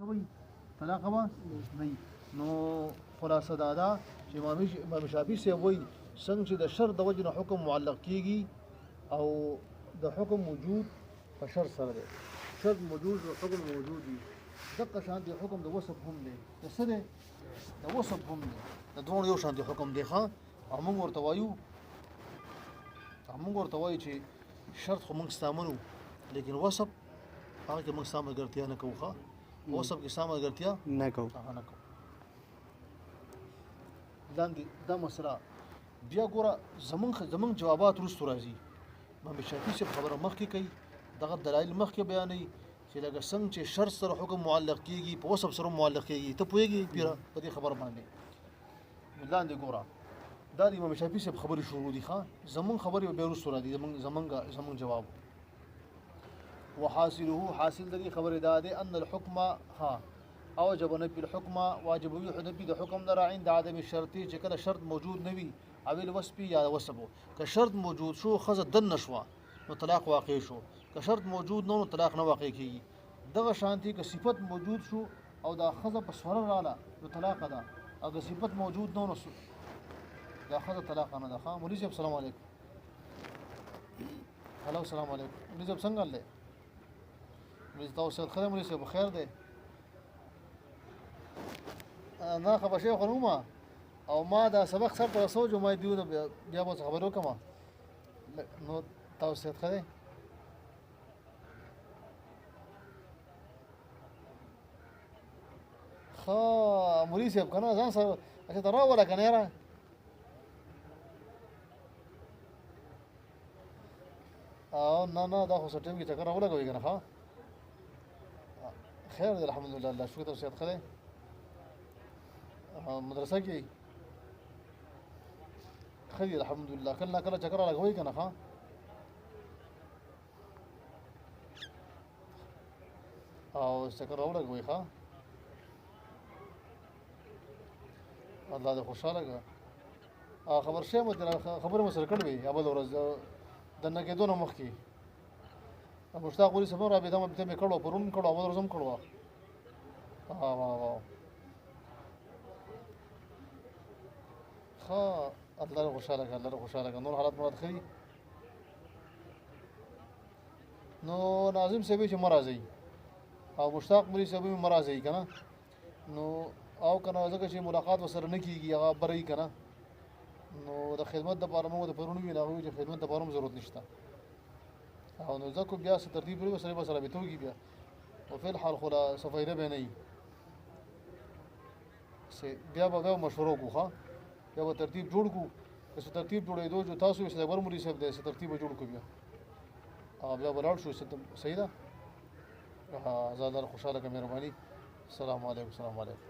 وي طلاق به نه. نو خلاصه دا ده چې امام شافعي صاحب وایي څنګه چې د شرط د وجې نه حکم معلق کېږي او د حکم وجود په شرط سره دی، شرط موجود او حکم موجود وي، دقه شان دی حکم د وصف هم دی، د څه دی؟ د وصف هم دی، د دواړو یو شان دی حکم دی ښه. او موږ ورته وایو چې شرط خو موږ ستا منو لیکن وصف هغه کې موږ ستا ملګرتیا نه کوو ښه، وصف کې ستا ملګرتیا نه کوو. لاندې دا مسله بیا ګوره زمونږ جوابات وروستو راځي. امام شافعي صاحب خبره مخکې کوي، دغه دلایل مخکې بیانوي چې لکه څنګه چې شرط سره حکم معلق کېږي په وصف سره معلق کېږي. ته پوهېږې پیره په دې خبره باندې؟ لاندې ګوره دا د امام شافعي صاحب خبرې شروع دي ښه، زمونږ خبرې بیا وروستو راځي، زمونږ جواب. وحاصله حاصل د دې خبرې دا دی ان الحکم ها اوجب نفي الحكم واجب وي نفي د حکم نه عند عدم الشرط چې کله شرط موجود نه وي او الوصف یا وصف که شرط موجود شو خزه دن نشوا نو طلاق واقع شو، که شرط موجود نو طلاق نه واقع کیږي. دغه شانتي که صفت موجود شو او دا خزه په سور رااله نو طلاق ده، او که صفت موجود نو دا خزه طلاق نه ده. مولوی صاحب السلام علیکم. هلو السلام علیکم مولوی صاحب څنګه الله؟ مولوی تاسو خیر مولوی صاحب خیر ده؟ نه خبر شي خو نومه او ما دا سبق سر پر سوچ ما دیو نو بیا به خبرو کما نو تاسو څه خره خا مولوی صاحب کنه ځان سره اچھا ترا ولا کنه را او نه دا خو سټیم کې چکر ولا کوي کنه ها خیر الحمدلله الله شکر تاسو څه خره مدرسه کې خیر الحمدلله کله کله چکر لګوي کنه ها او چکر لګوي ها الله دې خوشاله کړه. خبر شه مو خبر مو سره کړوي ابل ورځ دنه کې دونه مخ کې مشتاق ولي سفر را به دمه به کړو پرون کړو ابل ورځم کړو. وا الله خوشاله کړه، الله خوشاله کړه. نور حالات مراد خري نو ناظم صاحب چې مرزي او مشتاق مولوی صاحب مرزي کنه نو او کنه ځکه چې ملاقات وسره نه کیږي هغه بري کنه نو د خدمت د لپاره موږ د پرونی ویلاو چې خدمت د لپاره ضرورت نشته او نو ځکه بیا ست ترتیب لري سره به توګي بیا او په الحال خلا صفایده به نه سي بیا به مشوره کوه یا به ترتیب جوړ کو چې ترتیب جوړېدو جو تاسو یې صبر مولوی صاحب دې ترتیب جوړ کو بیا او بیا ولاړ شو صحیح ده. زادر خوشاله کا مهرباني. السلام علیکم. السلام علیکم.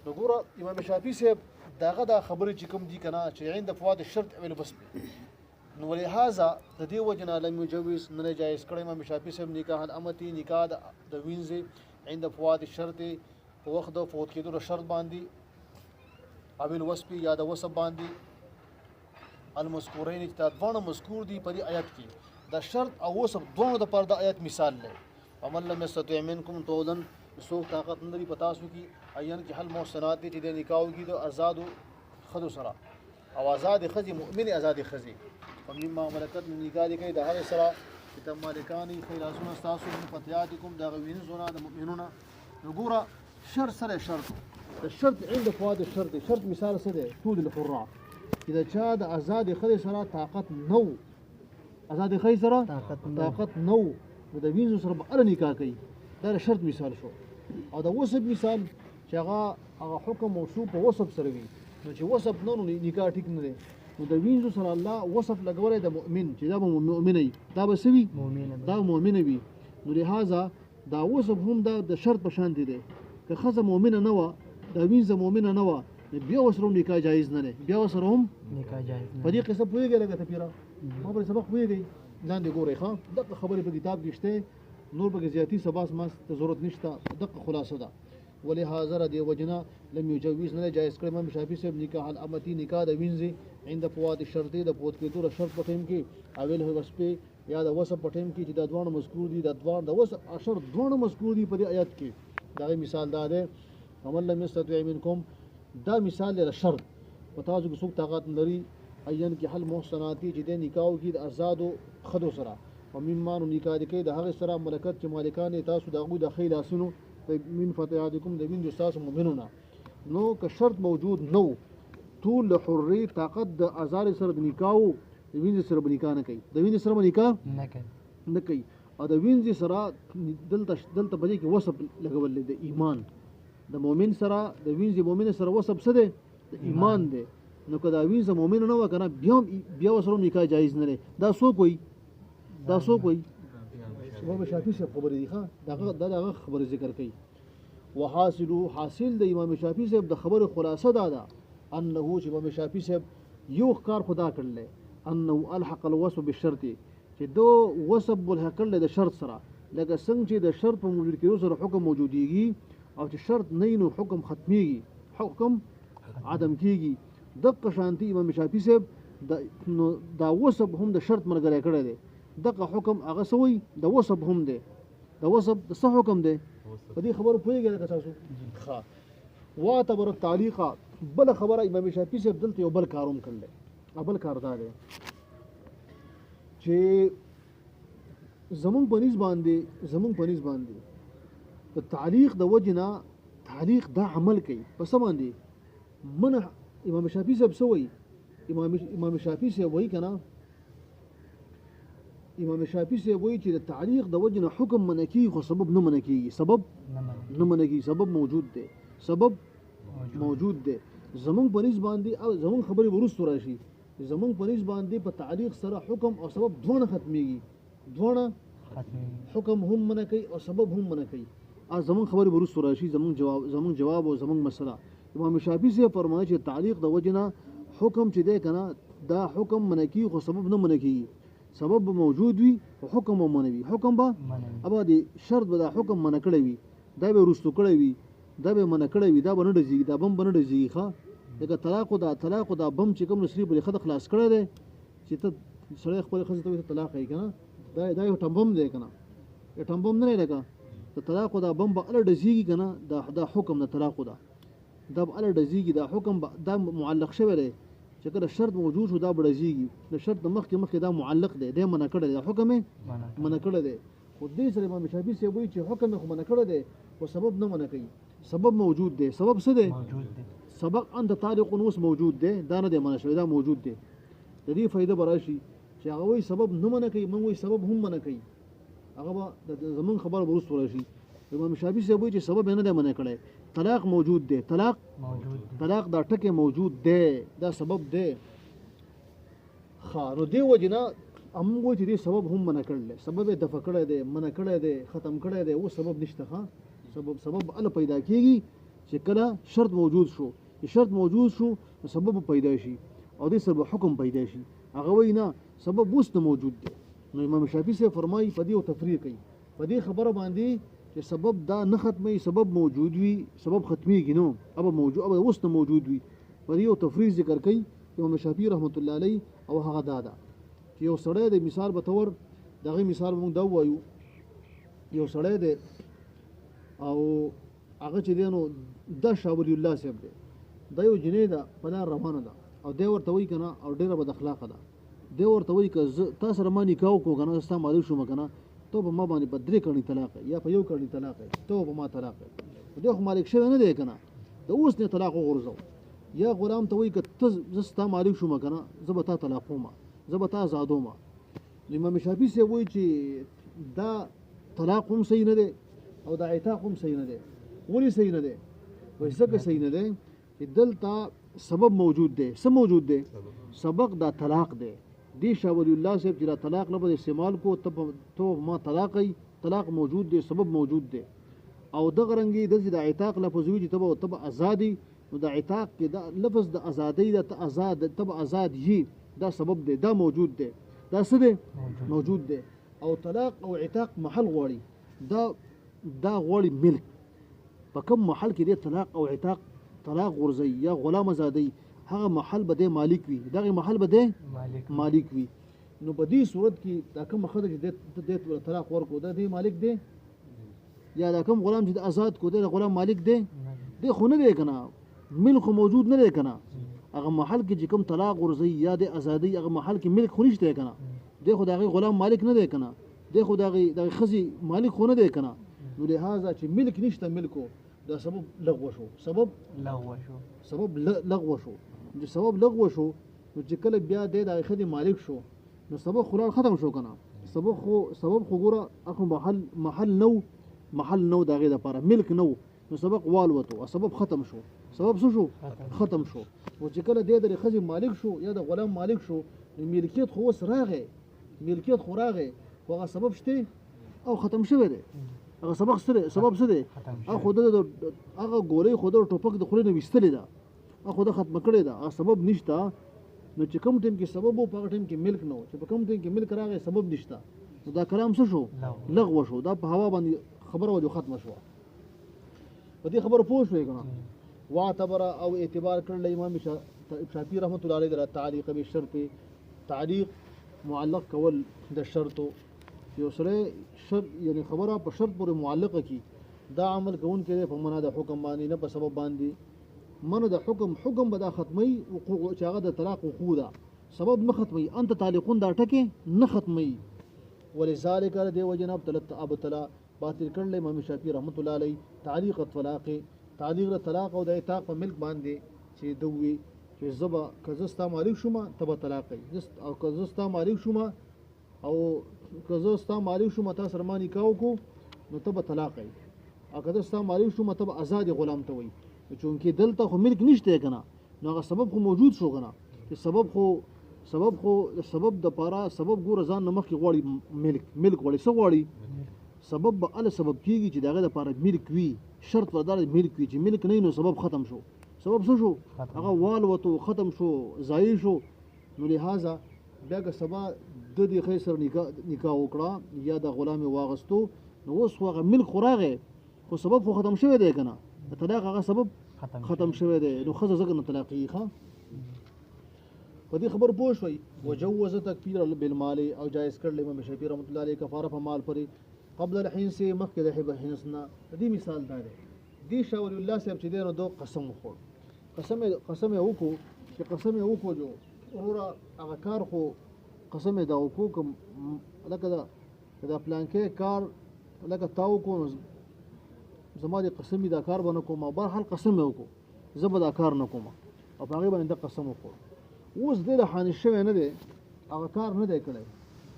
نو ګوره امام شافعي صاحب داغه دا خبرې چې کوم دي کنه چې عند فواد الشرط او الوصف نو ولهذا د دې وجنه لم يجوز نه جایز کړی امام شافعي صاحب نکاح الامتی نکاح د وینځي عند فواد الشرط په وخت د فوت کېدو شرط باندې او الوصف یا د وصف باندې المذکورین چې دا دوه مذکور دي په دې آیت کې د شرط او وصف دوه د پر د آیت مثال لري. عمل لم يستطع منكم طولا سو طاقت نری پتا سو کی عین کې حل محسنات دي چې د نکاح کې د آزاد خذو سره او آزاد خزي مؤمن آزاد خزي او مما ملکت نکاح دي کې د هر سره چې تم مالکانی خلاصون استاسو من فتياتكم دا غوین زونه د مؤمنون. وګوره شرط سره شرط الشرط عند فواد الشرط شرط مثال سره طول الحراء اذا چا د آزاد خزي سره طاقت نو آزاد خزي سره طاقت نو د وینځو سره به نکاح کوي دا شرط مثال شو. او د وصف مثال چې هغه حکم موصوف په وصف سره وي نو چې وصف نو نکاح ټیک نه دی نو د وینځو سره الله وصف لګولې د مؤمن چې دا به مؤمن وي دا به سوي دا مؤمن وي نو لهدا دا وصف هم د شرط په شان دي که خزه مؤمنه نه و د وینځه مؤمنه نه و بیا وسره نکاح جایز نه دی بیا وسره هم نکاح جایز نه. په دې قصه پوهیږئ لکه ته پیرا ما په سبق پوهیږئ لاندې ګورئ ښه دغه خبرې په کتاب کې شته نور به زیاتی سباس ما ضرورت نشته دغه خلاصه ده. ولهذا دی وجنا لم يجوز نه جایز کړم امام شافعي صاحب نکاح الامتی نکاح د وینځي عند فواد الشرط د پوت کېدو شرط په ټیم کې اول وصف یا د وصف په ټیم کې چې د دوه مذکور دي د وصف اشر دوه مذکور دي په دې آیت کې دغه مثال دا ده ومن لم يستطع منکم دا مثال له شرط پتا چې څوک طاقت لري ايان کې حل محسناتی چې د نکاح کې د آزادو خدو سره او مما نکاح کې د هغه سره ملکت چې مالکان تاسو دغه د خیل اسونو من فتياتكم د وین د تاسو مؤمنونه نو که شرط موجود نو طول حري طاقت د آزاد سره د نکاح د وین سره نکاح نه کوي د وین سره نکاح نه کوي او د وین سره دلته بده کې وسب لګول د ایمان د مؤمن سره د وین مؤمن سره وسب څه ده د ایمان ده نو که دا وین مؤمن نه وکنه بیا وسره نکاح جایز نه ده دا سو کوئی امام شافعي سے خبر دي ښه دا خبر ذکر کوي حاصل د امام شافعي سے د خبر خلاصه دا ده انه چې امام شافعي سے یو کار خدا کړل انه الحق الوصف بالشرط چې دو وصف بالحق له شرط سره لکه څنګه چې د شرط په موجود کې سره حکم موجوديږي او چې شرط نه نو حکم ختميږي حکم عدم کیږي دغه شانتي امام شافعي سے دا وصف هم د شرط مرګره کړی دی دغه حکم هغه سوی د وصف هم دی د وصف د صح حکم دی په دې خبرو پوهیږئ تاسو ښه واعتبر التعلیق بل خبره امام شافعي سے دلته یو بل کاروم کړل بل کار دا دی چې زمون پنځ باندې د تعلیق د وجنه تعلیق دا عمل کوي پس باندې من امام شافعي صاحب سوی امام شافعي صاحب وایي کنه امام شافعي صاحب وایي چې د تعلیق د وجنه حکم منکی خو سبب نه منکی سبب موجود دی زمون پنځ باندې او زمون خبرې ورستو راشي زمون پنځ باندې په تعلیق سره حکم او سبب دونه ختميږي حکم هم منکی او سبب هم منکی زمون خبرې ورستو راشي زمون جواب او زمون مسله امام شافعي سے فرمایي چې تعلیق د وجنه حکم چې دی کنه دا حکم منکی خو سبب نه منکی سبب موجود وي او حکم هم منوي حکم به ابا دي شرط به دا حکم من کړی وي دا به رستو کړی وي دا به من کړی وي دا به نه ډزي دا بم بنه ډزي ښه لکه طلاق دا بم چې کوم نصری بل خد خلاص کړی دی چې ته سړی خپل خزه ته طلاق یې کنه دا یو ټمبم دی کنه یو ټمبم نه لګا ته طلاق دا بم به ال ډزيږي کنه دا حکم نه طلاق دا به ال ډزيږي دا حکم دا معلق شوی دی چې کله شرط موجود شو دا بړزيږي د شرط مخکې دا معلق دی د منع کړی دی حکم منع کړی دی خو دې سره امام شافعي سے وایي چې حکم خو منع کړی دی او سبب نه منع کوي سبب موجود دی سبب څه دی سبق انت تعلق نوس موجود دی دا نه دی منع شوی دا موجود دی د دې فائدہ براشي چې هغه وایي سبب نه منع کوي موږ وایي سبب هم منع کوي هغه د زمون خبر ورس ورشي امام شافعي سے وایي چې سبب نه دی منع کړی طلاق موجود دی طلاق دا ټکي موجود دی دا سبب دی خارو دی وجنا هم وایي چې سبب هم منع کړل سبب د فکړه دی منع کړی دی ختم کړی دی او سبب نشته ها سبب ال پیدا کیږي چې کله شرط موجود شو سبب پیدا شي او دې سبب حکم پیدا شي هغه وایي نه سبب وست موجود دی نو امام شافعي سے فرمایي په دې او تفریق کوي په دې خبره باندې چې سبب دا نه ختمي سبب موجود وي سبب ختميږي نو اب وست موجود وي په دې او تفریق ذکر کوي امام شافعي رحمت الله علیه او هغه دادا چې یو سړی د مثال په تور دغه مثال موږ دا وایو یو سړی دی او هغه چې دی نو د شاولی الله صاحب دی دا یو جنې ده په لار روانه ده او دی ورته وایي کنه او ډېره بد اخلاقه ده دی ورته وایي که تا سره ما نکاح وکړو کنه ستا مالک شوم کنه ته به ما باندې په 3 کړنی طلاق یا په 1 کړنی طلاق ته به ما طلاق دی خو مالک شوی نه دی کنه د اوس نه طلاق وغورځو یا غلام ته وایي که ته ستا مالک شوم کنه زه به تا طلاق وم زه به تا آزادوم امام شافعي سے وایي چې دا طلاق هم صحیح نه دی او دا عتاق هم صحیح نه دی ولی صحیح نه دی وایي ځکه صحیح نه دی چې دلته سبب موجود دی څه موجود دی سبق دا طلاق دی دی شاه ولی الله صاحب چې دا طلاق لفظ استعمال کو تو ما طلاق موجود دی سبب موجود دی او دغه رنګي د عتاق لفظ وی چې تب آزادی نو د عتاق کې دا لفظ د آزادی د آزاد تب آزاد یي دا سبب دی دا موجود دی دا څه دی موجود دی او طلاق او عتاق محل غواړي دا غواړي ملک په کوم محل کې دی طلاق او عتاق طلاق غرزي یا غلام آزادی هغه محل به مالک وي دغه محل به مالک وي نو په دې صورت کې دا کوم خدای چې د طلاق ورکو د دې مالک دی یا دا کوم غلام چې د آزاد کو دی غلام مالک دی دی خو نه دی کنه ملک موجود نه دی کنه هغه محل کې چې کوم طلاق ورزي یا د ازادي هغه محل کې ملک خو نشته کنه دی خو دغه غلام مالک نه دی کنه دی خو دغه خزي مالک خو نه دی کنه نو لهدا چې ملک نشته ملکو دا سبب لغو شو سبب لغو شو چې سبب لغو شو نو چې کله بیا د خدي مالک شو نو سبب خلال ختم شو کنه سبب خو ګوره اخو محل نو دغه لپاره ملک نو نو سبق والوتو او سبب ختم شو سبب شو ختم شو او چې کله د خزي مالک شو یا د غلام مالک شو ملکیت خو وس راغې ملکیت خو راغې هغه سبب شته او ختم شوی دی هغه سبب سره هغه خود هغه ګوري خود ټوپک د خوري نه وستلې ده هغه خود ختم کړی ده هغه سبب نشته نو چې کوم ټیم کې سبب او په ټیم کې ملک نو چې په کوم ټیم کې ملک راغی سبب نشته نو دا کلام څه شو لغو شو دا په هوا باندې خبره وجو ختم شو په دې خبره پوه شوې کنه واعتبر او اعتبار کړل امام شافعي رحمت الله علیه د تعلیق به شرط تعلیق معلق کول د شرط یو سره شرط یعنی خبره په شرط پورې معلقه کی دا عمل کوون کې په معنا د حکم باندې نه په سبب باندې منو د حکم به دا ختمي وقوع چې هغه د طلاق وقوع ده سبب نه ختمي انت تعلیقون دا ټکي نه ختمي ولذلك دی وجنب ابتلا باطل کړل امام شافعي رحمت الله علیه تعلیق الطلاق تعلیق الطلاق او د اطاق په ملک باندې چې دوی چې زبا کزستا مالک شوما تبه طلاق او کزستا مالک شوما او کزستا مالک شوما تاسو رمانی کاو کو نو تبه طلاق او کزستا مالک شوما تبه آزاد غلام ته وي چونکه دلته خو ملک نشته کنه نو هغه سبب خو موجود شو کنه چې سبب د پاره سبب ګور ځان نمخ کې غوړي ملک غوړي څه غوړي سبب به ال سبب کیږي چې دغه لپاره ملک وي شرط ودار ملک وي چې ملک نه نو سبب ختم شو سبب څه شو هغه والوتو ختم شو ضایع شو نو لہذا بیا که سبا د دې خیسر نکاح وکړه یا د غلام واغستو نو اوس هغه ملک خوراغه خو سبب خو ختم شوی دی کنه طلاق هغه سبب ختم شوی دی نو خزه زګ نه طلاقي ښه په دې خبر پوه شوي وجوز تکفیر بالمال او جائز کړل امام شافعي رحمت الله علیه کفاره په مال پرې قبل الحين سے مخکې د حب حنسنا دې مثال دا دی دی شاول الله صاحب چې دینو دو قسم وخور قسم وکړو چې قسم وکړو جو اورا هغه کار خو قسم دا وکړو کوم لکه دا پلان کې کار لکه تاو کو زما دي قسم دا کار باندې کوم او بهر حال قسم وکړو زبر دا کار نه کوم او هغه باندې قسم وکړو اوس دې حانش شوی نه دی هغه کار نه دی کړی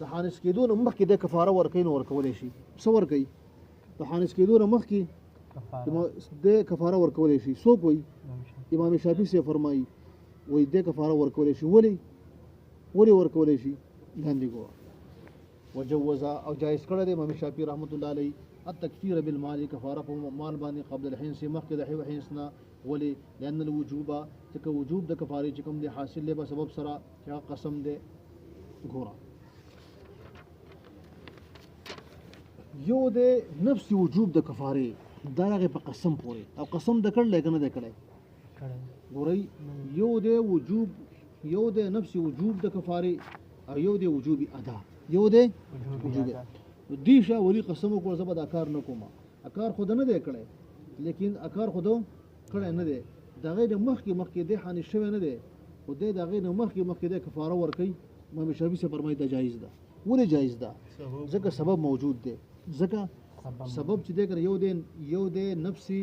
د حانس کېدو نه مخکې د کفاره ورکوي نو ورکولی شي څه ورکوي د حانس کېدو نه مخکې د کفاره ورکولی شي څوک وایي امام شافعي صاحب فرمایي وایي د کفاره ورکولی شي ولې ورکولی شي لاندې ګوره وجوز او جایز کړی دی امام شافعي رحمت الله علیه التکفیر بالمال کفاره په مال باندې قبل الحين سے مخکې د حنس نه ولې لأن الوجوب ځکه وجوب د کفارې چې کوم دی حاصل دی په سبب سره چې قسم دی ګوره یو د نفس وجوب د کفاره دا هغه په قسم پورې او قسم د کړل کنه د کړل ګورئ یو د نفس وجوب د کفاره او یو د وجوب ادا یو د وجوب دیشه ولی قسم کو زبد اکار نه کومه اکار خود نه دی کړی لیکن اکار خود کړی نه دی دغه د مخکې د حانش شوی نه دی خو د دغه د مخکې د کفاره ور کوي امام شافعي سے فرمایي دا جایز ده ولې جایز ده ځکه سبب موجود دی ځکه سبب چې دغه یو د نفسي